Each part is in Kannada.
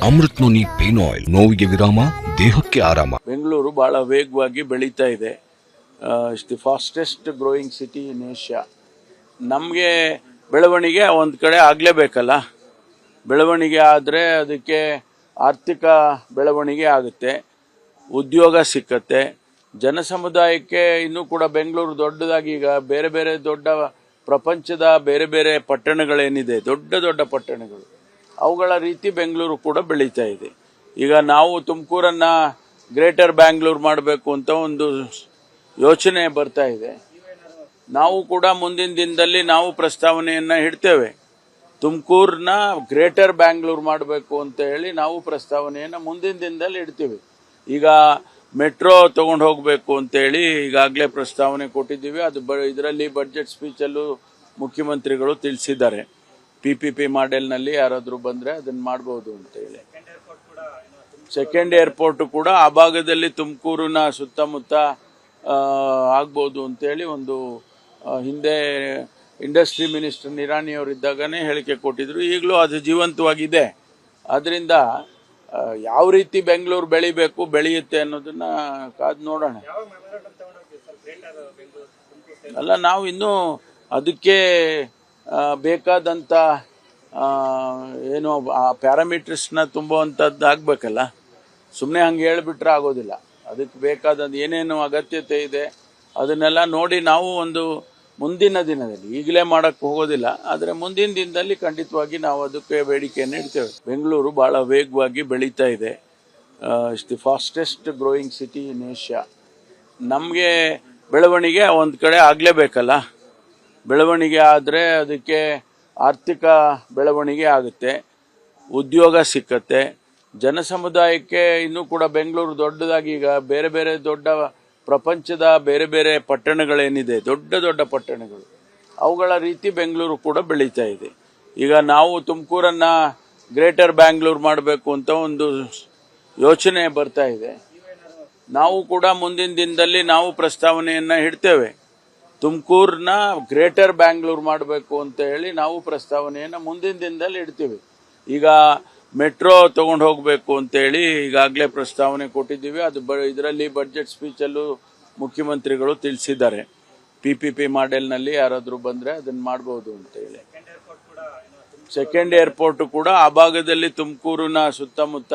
ಅಮೃತ್ ನೋನಿ ಪೇನ್ ಆಯಿಲ್, ನೋವಿಗೆ ವಿರಾಮ, ದೇಹಕ್ಕೆ ಆರಾಮ. ಬೆಂಗಳೂರು ಬಹಳ ವೇಗವಾಗಿ ಬೆಳೀತಾ ಇದೆ. It's the fastest growing city in Asia. ನಮಗೆ ಬೆಳವಣಿಗೆ ಒಂದು ಕಡೆ ಆಗಲೇಬೇಕಲ್ಲ. ಬೆಳವಣಿಗೆ ಆದರೆ ಅದಕ್ಕೆ ಆರ್ಥಿಕ ಬೆಳವಣಿಗೆ ಆಗುತ್ತೆ, ಉದ್ಯೋಗ ಸಿಕ್ಕತ್ತೆ, ಜನಸಮುದಾಯಕ್ಕೆ. ಇನ್ನೂ ಕೂಡ ಬೆಂಗಳೂರು ದೊಡ್ಡದಾಗಿ ಈಗ ಬೇರೆ ಬೇರೆ ದೊಡ್ಡ ಪ್ರಪಂಚದ ಬೇರೆ ಬೇರೆ ಪಟ್ಟಣಗಳೇನಿದೆ, ದೊಡ್ಡ ದೊಡ್ಡ ಪಟ್ಟಣಗಳು, ಅವುಗಳ ರೀತಿ ಬೆಂಗಳೂರು ಕೂಡ ಬೆಳೀತಾ ಇದೆ. ಈಗ ನಾವು ತುಮಕೂರನ್ನು ಗ್ರೇಟರ್ ಬ್ಯಾಂಗ್ಳೂರು ಮಾಡಬೇಕು ಅಂತ ಒಂದು ಯೋಚನೆ ಬರ್ತಾ ಇದೆ. ನಾವು ಕೂಡ ಮುಂದಿನ ದಿನದಲ್ಲಿ ನಾವು ಪ್ರಸ್ತಾವನೆಯನ್ನು ಇಡ್ತೇವೆ. ತುಮಕೂರನ್ನ ಗ್ರೇಟರ್ ಬ್ಯಾಂಗ್ಳೂರು ಮಾಡಬೇಕು ಅಂತ ಹೇಳಿ ನಾವು ಪ್ರಸ್ತಾವನೆಯನ್ನು ಮುಂದಿನ ದಿನದಲ್ಲಿ ಇಡ್ತೀವಿ. ಈಗ ಮೆಟ್ರೋ ತೊಗೊಂಡು ಹೋಗಬೇಕು ಅಂತೇಳಿ ಈಗಾಗಲೇ ಪ್ರಸ್ತಾವನೆ ಕೊಟ್ಟಿದ್ದೀವಿ. ಅದು ಇದರಲ್ಲಿ ಬಡ್ಜೆಟ್ ಸ್ಪೀಚಲ್ಲೂ ಮುಖ್ಯಮಂತ್ರಿಗಳು ತಿಳಿಸಿದ್ದಾರೆ. PPP ಮಾಡೆಲ್ನಲ್ಲಿ ಯಾರಾದರೂ ಬಂದರೆ ಅದನ್ನು ಮಾಡ್ಬೋದು ಅಂತೇಳಿ. ಸೆಕೆಂಡ್ ಏರ್ಪೋರ್ಟ್ ಕೂಡ ಆ ಭಾಗದಲ್ಲಿ ತುಮಕೂರಿನ ಸುತ್ತಮುತ್ತ ಆಗ್ಬೋದು ಅಂತೇಳಿ ಒಂದು ಹಿಂದೆ ಇಂಡಸ್ಟ್ರಿ ಮಿನಿಸ್ಟರ್ ನಿರಾಣಿಯವರಿದ್ದಾಗನೇ ಹೇಳಿಕೆ ಕೊಟ್ಟಿದ್ರು. ಈಗಲೂ ಅದು ಜೀವಂತವಾಗಿದೆ. ಅದರಿಂದ ಯಾವ ರೀತಿ ಬೆಂಗಳೂರು ಬೆಳಿಬೇಕು, ಬೆಳೆಯುತ್ತೆ ಅನ್ನೋದನ್ನ ಕಾದು ನೋಡೋಣ. ಅಲ್ಲ, ನಾವು ಇನ್ನೂ ಅದಕ್ಕೆ ಬೇಕಾದಂಥ ಏನು ಆ ಪ್ಯಾರಾಮೀಟರ್ಸ್ನ ತುಂಬುವಂಥದ್ದು ಆಗಬೇಕಲ್ಲ. ಸುಮ್ಮನೆ ಹಂಗೆ ಹೇಳಿಬಿಟ್ರೆ ಆಗೋದಿಲ್ಲ. ಅದಕ್ಕೆ ಬೇಕಾದಂಥ ಏನೇನು ಅಗತ್ಯತೆ ಇದೆ ಅದನ್ನೆಲ್ಲ ನೋಡಿ ನಾವು ಒಂದು ಮುಂದಿನ ದಿನದಲ್ಲಿ, ಈಗಲೇ ಮಾಡೋಕ್ಕೆ ಹೋಗೋದಿಲ್ಲ, ಆದರೆ ಮುಂದಿನ ದಿನದಲ್ಲಿ ಖಂಡಿತವಾಗಿ ನಾವು ಅದಕ್ಕೆ ಬೇಡಿಕೆಯನ್ನು ಇಡ್ತೇವೆ. ಬೆಂಗಳೂರು ಭಾಳ ವೇಗವಾಗಿ ಬೆಳೀತಾ ಇದೆ. It's the fastest growing city in Asia. ನಮಗೆ ಬೆಳವಣಿಗೆ ಒಂದು ಕಡೆ ಆಗಲೇಬೇಕಲ್ಲ. ಬೆಳವಣಿಗೆ ಆದರೆ ಅದಕ್ಕೆ ಆರ್ಥಿಕ ಬೆಳವಣಿಗೆ ಆಗುತ್ತೆ, ಉದ್ಯೋಗ ಸಿಕ್ಕತ್ತೆ, ಜನಸಮುದಾಯಕ್ಕೆ. ಇನ್ನೂ ಕೂಡ ಬೆಂಗಳೂರು ದೊಡ್ಡದಾಗಿ ಈಗ ಬೇರೆ ಬೇರೆ ದೊಡ್ಡ ಪ್ರಪಂಚದ ಬೇರೆ ಬೇರೆ ಪಟ್ಟಣಗಳೇನಿದೆ, ದೊಡ್ಡ ದೊಡ್ಡ ಪಟ್ಟಣಗಳು, ಅವುಗಳ ರೀತಿ ಬೆಂಗಳೂರು ಕೂಡ ಬೆಳೀತಾ ಇದೆ. ಈಗ ನಾವು ತುಮಕೂರನ್ನು ಗ್ರೇಟರ್ ಬ್ಯಾಂಗ್ಳೂರು ಮಾಡಬೇಕು ಅಂತ ಒಂದು ಯೋಚನೆ ಬರ್ತಾ ಇದೆ. ನಾವು ಕೂಡ ಮುಂದಿನ ದಿನದಲ್ಲಿ ನಾವು ಪ್ರಸ್ತಾವನೆಯನ್ನು ಇಡ್ತೇವೆ. ತುಮಕೂರನ್ನ ಗ್ರೇಟರ್ ಬ್ಯಾಂಗ್ಳೂರು ಮಾಡಬೇಕು ಅಂತ ಹೇಳಿ ನಾವು ಪ್ರಸ್ತಾವನೆಯನ್ನು ಮುಂದಿನ ದಿನದಲ್ಲಿ ಇಡ್ತೀವಿ. ಈಗ ಮೆಟ್ರೋ ತೊಗೊಂಡು ಹೋಗಬೇಕು ಅಂತೇಳಿ ಈಗಾಗಲೇ ಪ್ರಸ್ತಾವನೆ ಕೊಟ್ಟಿದ್ದೀವಿ. ಅದು ಇದರಲ್ಲಿ ಬಡ್ಜೆಟ್ ಸ್ಪೀಚಲ್ಲೂ ಮುಖ್ಯಮಂತ್ರಿಗಳು ತಿಳಿಸಿದ್ದಾರೆ. PPP ಮಾಡೆಲ್ನಲ್ಲಿ ಯಾರಾದರೂ ಬಂದರೆ ಅದನ್ನು ಮಾಡ್ಬೋದು ಅಂತೇಳಿ. ಸೆಕೆಂಡ್ ಏರ್ಪೋರ್ಟ್ ಕೂಡ ಆ ಭಾಗದಲ್ಲಿ ತುಮಕೂರಿನ ಸುತ್ತಮುತ್ತ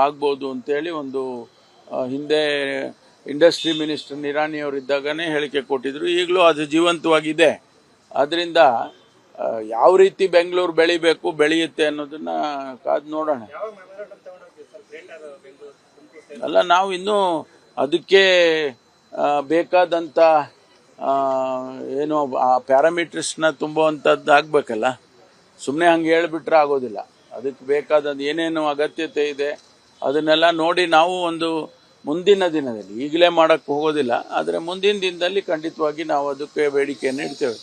ಆಗ್ಬೋದು ಅಂತೇಳಿ ಒಂದು ಹಿಂದೆ ಇಂಡಸ್ಟ್ರಿ ಮಿನಿಸ್ಟರ್ ನಿರಾಣಿಯವರಿದ್ದಾಗನೇ ಹೇಳಿಕೆ ಕೊಟ್ಟಿದ್ರು. ಈಗಲೂ ಅದು ಜೀವಂತವಾಗಿದೆ. ಅದರಿಂದ ಯಾವ ರೀತಿ ಬೆಂಗಳೂರು ಬೆಳಿಬೇಕು, ಬೆಳೆಯುತ್ತೆ ಅನ್ನೋದನ್ನ ಕಾದು ನೋಡೋಣ. ಅಲ್ಲ, ನಾವು ಇನ್ನೂ ಅದಕ್ಕೆ ಬೇಕಾದಂಥ ಏನು ಆ ಪ್ಯಾರಾಮೀಟರ್ಸ್ನ ತುಂಬುವಂಥದ್ದು ಆಗಬೇಕಲ್ಲ. ಸುಮ್ಮನೆ ಹಂಗೆ ಹೇಳಿಬಿಟ್ರೆ ಆಗೋದಿಲ್ಲ. ಅದಕ್ಕೆ ಬೇಕಾದಂಥ ಏನೇನು ಅಗತ್ಯತೆ ಇದೆ ಅದನ್ನೆಲ್ಲ ನೋಡಿ ನಾವು ಒಂದು ಮುಂದಿನ ದಿನದಲ್ಲಿ, ಈಗಲೇ ಮಾಡೋಕ್ಕೆ ಹೋಗೋದಿಲ್ಲ, ಆದರೆ ಮುಂದಿನ ದಿನದಲ್ಲಿ ಖಂಡಿತವಾಗಿ ನಾವು ಅದಕ್ಕೆ ಬೇಡಿಕೆಯನ್ನು ಇಡ್ತೇವೆ.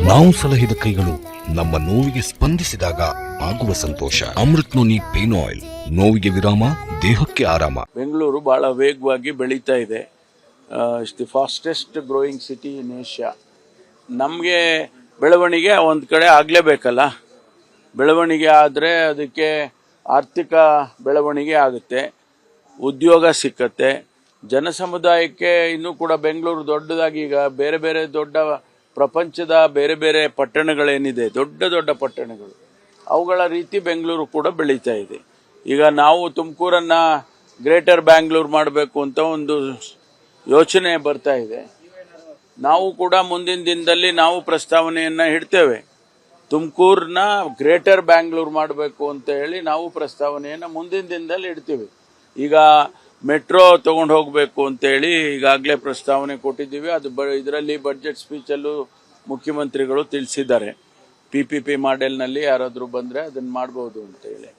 ನಾವು ಸಲಹಿದ ಕೈಗಳು ನಮ್ಮ ನೋವಿಗೆ ಸ್ಪಂದಿಸಿದಾಗ ಆಗುವ ಸಂತೋಷ. ಅಮೃತ್ ನೋನಿ ಪೇನ್ ಆಯಿಲ್, ನೋವಿಗೆ ವಿರಾಮ, ದೇಹಕ್ಕೆ ಆರಾಮ. ಬೆಂಗಳೂರು ಬಹಳ ವೇಗವಾಗಿ ಬೆಳೀತಾ ಇದೆ. It's the fastest growing city in Asia. ನಮಗೆ ಬೆಳವಣಿಗೆ ಒಂದು ಕಡೆ ಆಗಲೇಬೇಕಲ್ಲ. ಬೆಳವಣಿಗೆ ಆದರೆ ಅದಕ್ಕೆ ಆರ್ಥಿಕ ಬೆಳವಣಿಗೆ ಆಗುತ್ತೆ, ಉದ್ಯೋಗ ಸಿಕ್ಕತ್ತೆ, ಜನಸಮುದಾಯಕ್ಕೆ. ಇನ್ನೂ ಕೂಡ ಬೆಂಗಳೂರು ದೊಡ್ಡದಾಗಿ ಈಗ ಬೇರೆ ಬೇರೆ ದೊಡ್ಡ ಪ್ರಪಂಚದ ಬೇರೆ ಬೇರೆ ಪಟ್ಟಣಗಳೇನಿದೆ, ದೊಡ್ಡ ದೊಡ್ಡ ಪಟ್ಟಣಗಳು, ಅವುಗಳ ರೀತಿ ಬೆಂಗಳೂರು ಕೂಡ ಬೆಳೀತಾ ಇದೆ. ಈಗ ನಾವು ತುಮಕೂರನ್ನು ಗ್ರೇಟರ್ ಬ್ಯಾಂಗ್ಳೂರು ಮಾಡಬೇಕು ಅಂತ ಒಂದು ಯೋಚನೆ ಬರ್ತಾ ಇದೆ. ನಾವು ಕೂಡ ಮುಂದಿನ ದಿನದಲ್ಲಿ ನಾವು ಪ್ರಸ್ತಾವನೆಯನ್ನು ಇಡ್ತೇವೆ. ತುಮಕೂರನ್ನ ಗ್ರೇಟರ್ ಬ್ಯಾಂಗ್ಳೂರು ಮಾಡಬೇಕು ಅಂತ ಹೇಳಿ ನಾವು ಪ್ರಸ್ತಾವನೆಯನ್ನು ಮುಂದಿನ ದಿನದಲ್ಲಿ ಇಡ್ತೀವಿ. ಈಗ ಮೆಟ್ರೋ ತೊಗೊಂಡು ಹೋಗಬೇಕು ಅಂತೇಳಿ ಈಗಾಗಲೇ ಪ್ರಸ್ತಾವನೆ ಕೊಟ್ಟಿದ್ದೀವಿ. ಅದು ಇದರಲ್ಲಿ ಬಡ್ಜೆಟ್ ಸ್ಪೀಚಲ್ಲೂ ಮುಖ್ಯಮಂತ್ರಿಗಳು ತಿಳಿಸಿದ್ದಾರೆ. PPP ಮಾಡೆಲ್ನಲ್ಲಿ ಯಾರಾದರೂ ಬಂದರೆ ಅದನ್ನು ಮಾಡ್ಬೋದು ಅಂತೇಳಿ.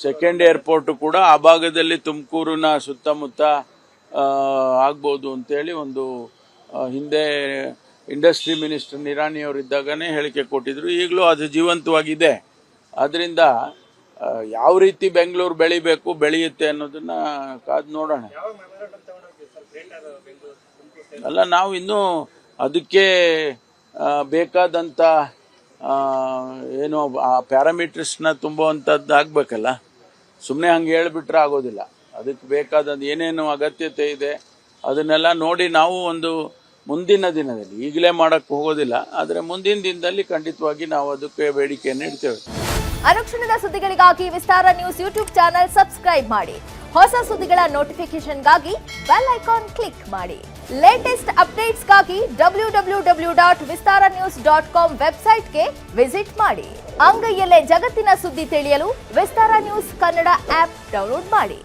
ಸೆಕೆಂಡ್ ಏರ್ಪೋರ್ಟ್ ಕೂಡ ಆ ಭಾಗದಲ್ಲಿ ತುಮಕೂರಿನ ಸುತ್ತಮುತ್ತ ಆಗ್ಬೋದು ಅಂತೇಳಿ ಒಂದು ಹಿಂದೆ ಇಂಡಸ್ಟ್ರಿ ಮಿನಿಸ್ಟರ್ ನಿರಾಣಿಯವರಿದ್ದಾಗನೇ ಹೇಳಿಕೆ ಕೊಟ್ಟಿದ್ರು. ಈಗಲೂ ಅದು ಜೀವಂತವಾಗಿದೆ. ಅದರಿಂದ ಯಾವ ರೀತಿ ಬೆಂಗಳೂರು ಬೆಳಿಬೇಕು, ಬೆಳೆಯುತ್ತೆ ಅನ್ನೋದನ್ನ ಕಾದು ನೋಡೋಣ. ಅಲ್ಲ, ನಾವು ಇನ್ನೂ ಅದಕ್ಕೆ ಬೇಕಾದಂಥ ಏನು ಆ ಪ್ಯಾರಾಮೀಟರ್ಸ್ನ ತುಂಬುವಂಥದ್ದು ಆಗಬೇಕಲ್ಲ. ಸುಮ್ಮನೆ ಹಂಗೆ ಹೇಳಿಬಿಟ್ರೆ ಆಗೋದಿಲ್ಲ. ಅದಕ್ಕೆ ಬೇಕಾದಂದು ಏನೇನು ಅಗತ್ಯತೆ ಇದೆ ಅದನ್ನೆಲ್ಲ ನೋಡಿ ನಾವು ಒಂದು ಮುಂದಿನ ದಿನದಲ್ಲಿ, ಈಗಲೇ ಮಾಡೋಕ್ಕೆ ಹೋಗೋದಿಲ್ಲ, ಆದರೆ ಮುಂದಿನ ದಿನದಲ್ಲಿ ಖಂಡಿತವಾಗಿ ನಾವು ಅದಕ್ಕೆ ಬೇಡಿಕೆಯನ್ನು ಇಡ್ತೇವೆ. ಅನುಕ್ಷಣದ ಸುದ್ದಿಗಳಿಗಾಗಿ ವಿಸ್ತಾರ ನ್ಯೂಸ್ ಯೂಟ್ಯೂಬ್ ಚಾನೆಲ್ ಸಬ್ಸ್ಕ್ರೈಬ್ ಮಾಡಿ. ಹೊಸ ಸುದ್ದಿಗಳ ನೋಟಿಫಿಕೇಶನ್ಗಾಗಿ ಬೆಲ್ ಐಕಾನ್ ಕ್ಲಿಕ್ ಮಾಡಿ. ಲೇಟೆಸ್ಟ್ ಅಪ್ಡೇಟ್ಸ್ಗಾಗಿ www.vistaranews.com ವೆಬ್ಸೈಟ್ಗೆ ವಿಸಿಟ್ ಮಾಡಿ. ಅಂಗೈಯಲ್ಲೇ ಜಗತ್ತಿನ ಸುದ್ದಿ ತಿಳಿಯಲು ವಿಸ್ತಾರ ನ್ಯೂಸ್ ಕನ್ನಡ ಆಪ್ ಡೌನ್ಲೋಡ್ ಮಾಡಿ.